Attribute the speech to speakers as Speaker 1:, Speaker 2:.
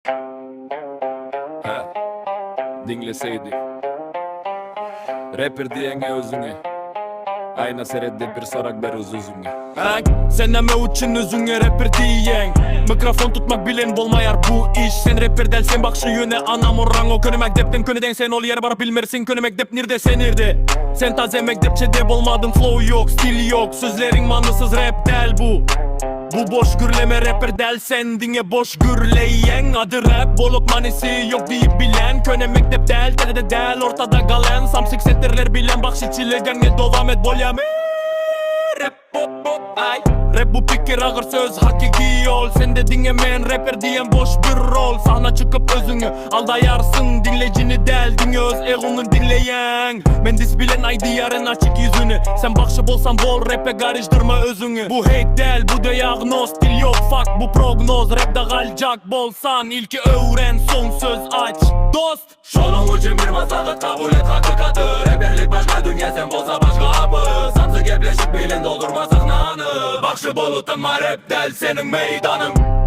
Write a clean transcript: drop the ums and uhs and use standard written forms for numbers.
Speaker 1: He, dinleseydi rapper diyene özüne ayna seyredip bir sorak ber özüne. Sen neme üçün özüne rapper diyen mikrofon tutmak bilen bolmayar bu iş. Sen rapper delsen bakşı yöne anam orran o köne mektepten köneden sen ol yer barıp bilmersin köne mektep nirde sen nirde. Sen taze mektepçede bolmadın flow yok stil yok sözlerin manısız rap del bu. Bu boş gürleme rapper del sen dinle boş gürleyen adı rap boluk manisi yok deyip bilen köne mektep del tede del ortada galen samsik setterler bilen bakşiçilegan ne devam et bolyame rap bot ay rap bu pikir ağır söz hakiki yol sen de dinlemeyen rapper diyen boş bir rol sahna çıkıp özünü aldayarsın dinleyicini del dinle öz eğunu dinleyen mendis bilen ay diyarın açık yüzünü sen bakşı bolsan bol rap'e karıştırma özünü bu hate del bu diagnoz dil yok fuck bu prognoz rap'da kalacak bolsan ilki öğren son söz aç dost
Speaker 2: şunun için bir maslahat kabul et hakikati rapperlik başka dünya sen bolsa başka apı samsı gebleşip bilin doldurma sahnanı bakşı bolutanma rap del senin meydanın